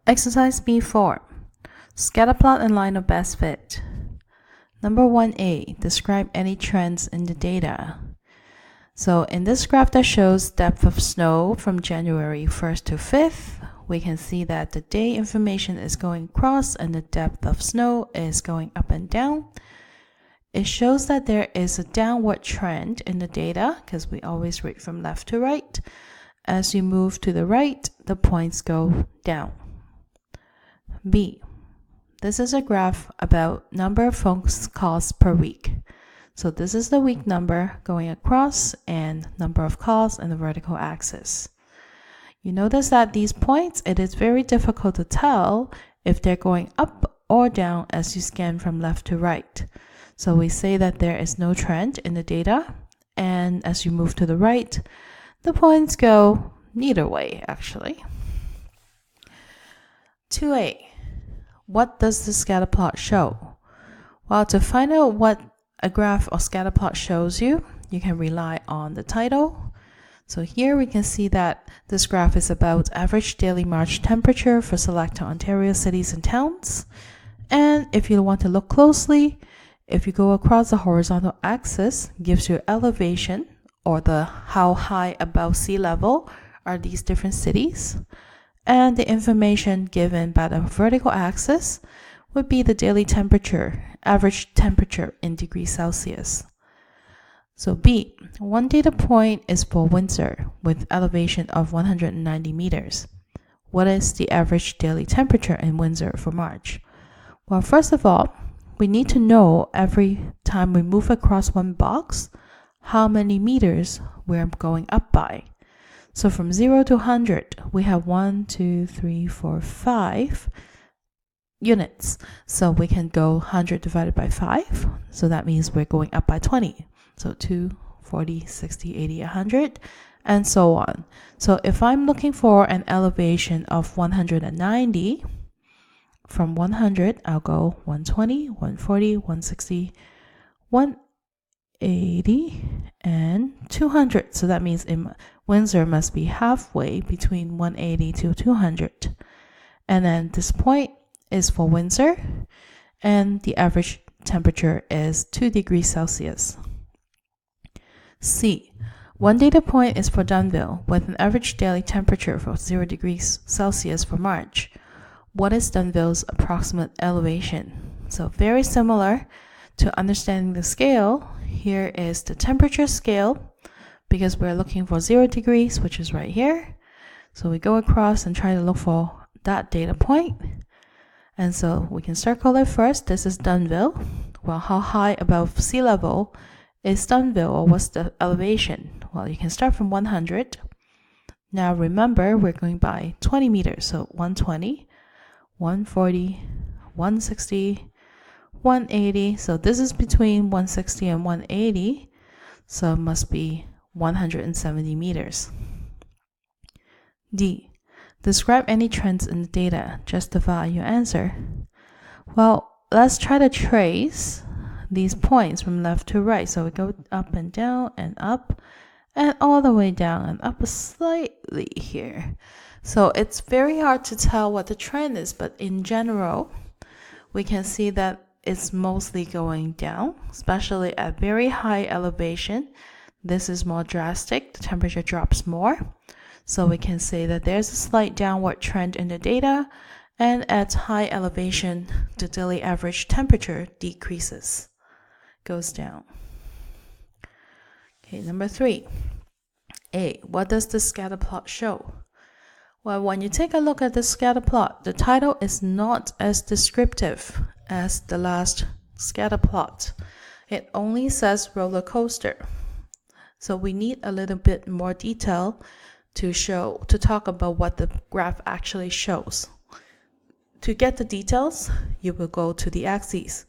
Exercise B4. Scatter plot and line of best fit. Number 1A, describe any trends in the data. So in this graph that shows depth of snow from January 1st to 5th, we can see that the day information is going across and the depth of snow is going up and down. It shows that there is a downward trend in the data because we always read from left to right. As you move to the right, the points go down. B. This is a graph about number of phone calls per week. So this is the week number going across and number of calls in the vertical axis. You notice that these points, it is very difficult to tell if they're going up or down as you scan from left to right. So we say that there is no trend in the data, and as you move to the right, the points go neither way actually. 2A. What does the scatter plot show? Well, to find out what a graph or scatter plot shows you, you can rely on the title. So here we can see that this graph is about average daily March temperature for select Ontario cities and towns. And if you want to look closely, if you go across the horizontal axis, it gives you elevation or the how high above sea level are these different cities. And the information given by the vertical axis would be the daily temperature, average temperature in degrees Celsius. So B, one data point is for Windsor with elevation of 190 meters. What is the average daily temperature in Windsor for March? Well, first of all, we need to know every time we move across one box, how many meters we're going up by. So from 0 to 100, we have 1, 2, 3, 4, 5 units. So we can go 100 divided by 5. So that means we're going up by 20. So 2, 40, 60, 80, 100, and so on. So if I'm looking for an elevation of 190, from 100, I'll go 120, 140, 160, 180, and 200. So that means Windsor must be halfway between 180 to 200. And then this point is for Windsor, and the average temperature is 2 degrees Celsius. C. One data point is for Dunnville with an average daily temperature of 0 degrees Celsius for March. What is Dunnville's approximate elevation? So very similar to understanding the scale. Here is the temperature scale because we're looking for 0 degrees, which is right here. So we go across and try to look for that data point. And so we can circle it first. This is Dunnville. Well, how high above sea level is Dunnville, or what's the elevation? Well, you can start from 100. Now remember, we're going by 20 meters. So 120, 140, 160, 180. So this is between 160 and 180. So it must be 170 meters. D. Describe any trends in the data. Justify your answer. Well, let's try to trace these points from left to right. So we go up and down and up and all the way down and up slightly here. So it's very hard to tell what the trend is, but in general, we can see that it's mostly going down, especially at very high elevation. This is more drastic. The temperature drops more. So we can say that there's a slight downward trend in the data, and at high elevation, the daily average temperature decreases, goes down. Okay, number 3. A. What does the scatter plot show? Well, when you take a look at the scatter plot, the title is not as descriptive as the last scatter plot. It only says roller coaster. So we need a little bit more detail to talk about what the graph actually shows. To get the details, you will go to the axes.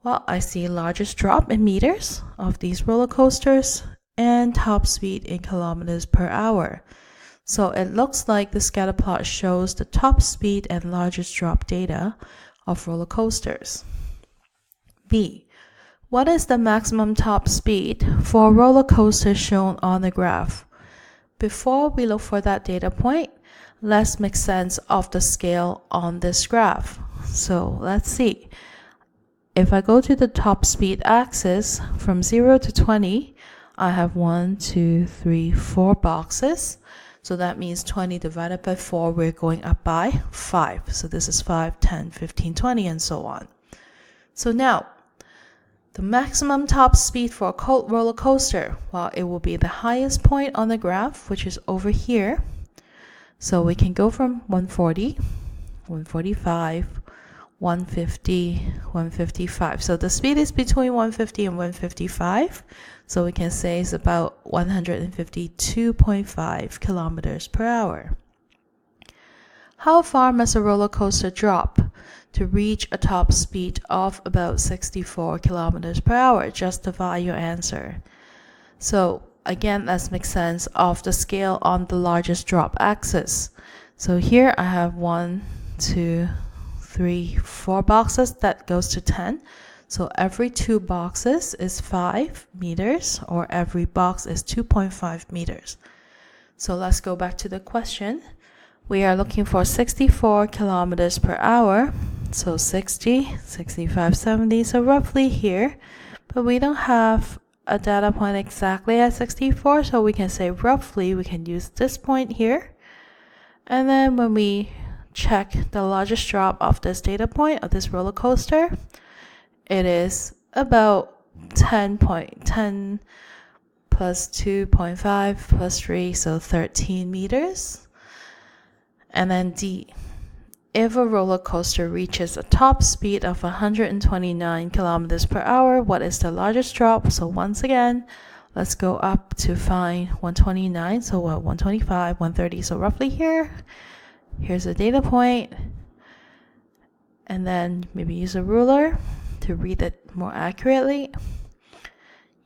Well, I see largest drop in meters of these roller coasters and top speed in kilometers per hour. So it looks like the scatter plot shows the top speed and largest drop data of roller coasters. B. What is the maximum top speed for a roller coaster shown on the graph? Before we look for that data point, let's make sense of the scale on this graph. So let's see. If I go to the top speed axis from 0 to 20, I have 1, 2, 3, 4 boxes. So that means 20 divided by 4, we're going up by 5. So this is 5, 10, 15, 20, and so on. So now, the maximum top speed for a roller coaster, well, it will be the highest point on the graph, which is over here. So we can go from 140, 145, 150, 155. So the speed is between 150 and 155. So we can say it's about 152.5 kilometers per hour. How far must a roller coaster drop to reach a top speed of about 64 kilometers per hour? Justify your answer. So again, let's make sense of the scale on the largest drop axis. So here I have 1, 2, 3, 4 boxes. That goes to 10. So every 2 boxes is 5 meters, or every box is 2.5 meters. So let's go back to the question. We are looking for 64 kilometers per hour. So 60, 65, 70, so roughly here. But we don't have a data point exactly at 64, so we can say roughly we can use this point here. And then when we check the largest drop of this data point of this roller coaster, it is about 10.10 plus 2.5 plus 3, so 13 meters. And then D, if a roller coaster reaches a top speed of 129 kilometers per hour, what is the largest drop? So once again, let's go up to find 129. So 125, 130. So roughly here. Here's a data point. And then maybe use a ruler to read it more accurately.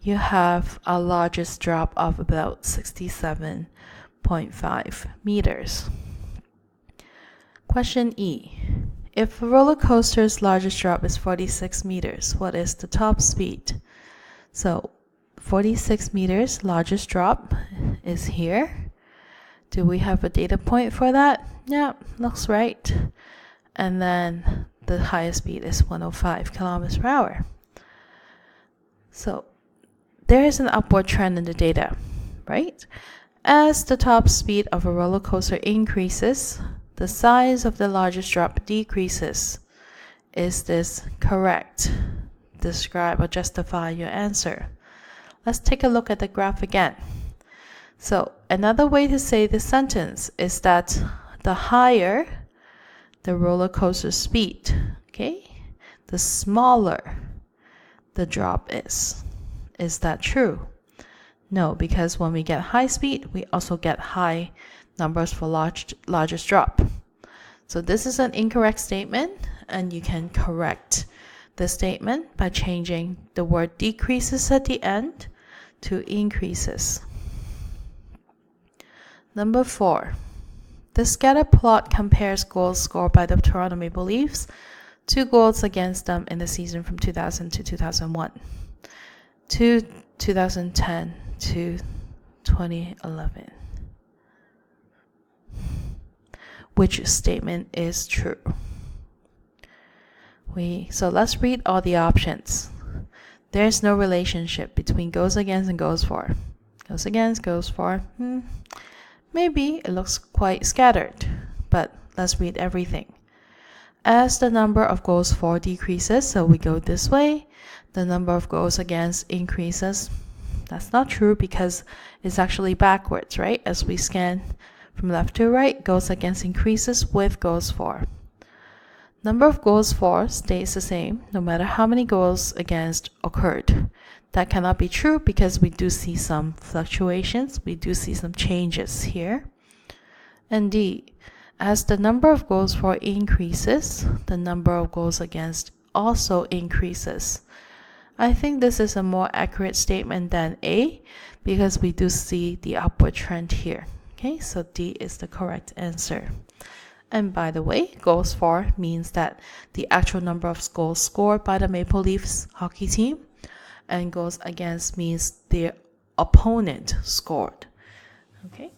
You have a largest drop of about 67.5 meters. Question E. If a roller coaster's largest drop is 46 meters, what is the top speed? So 46 meters, largest drop is here. Do we have a data point for that? Yeah, looks right. And then the highest speed is 105 kilometers per hour. So there is an upward trend in the data, right? As the top speed of a roller coaster increases, the size of the largest drop decreases. Is this correct? Describe or justify your answer. Let's take a look at the graph again. So another way to say this sentence is that the higher the roller coaster speed, okay, the smaller the drop is. Is that true? No, because when we get high speed, we also get high numbers for largest drop. So this is an incorrect statement, and you can correct the statement by changing the word decreases at the end to increases. Number 4. The scatter plot compares goals scored by the Toronto Maple Leafs to goals against them in the season from 2000 to 2001 to 2010 to 2011. Which statement is true? So let's read all the options. There's no relationship between goals against and goals for. Goals against, goals for. Maybe it looks quite scattered, but let's read everything. As the number of goals for decreases, so we go this way, the number of goals against increases. That's not true because it's actually backwards, right? As we scan from left to right, goals against increases with goals for. Number of goals for stays the same no matter how many goals against occurred. That cannot be true because we do see some fluctuations, we do see some changes here. And D, as the number of goals for increases, the number of goals against also increases. I think this is a more accurate statement than A because we do see the upward trend here. Okay, so D is the correct answer. And by the way, goals for means that the actual number of goals scored by the Maple Leafs hockey team, and goals against means the opponent scored. Okay.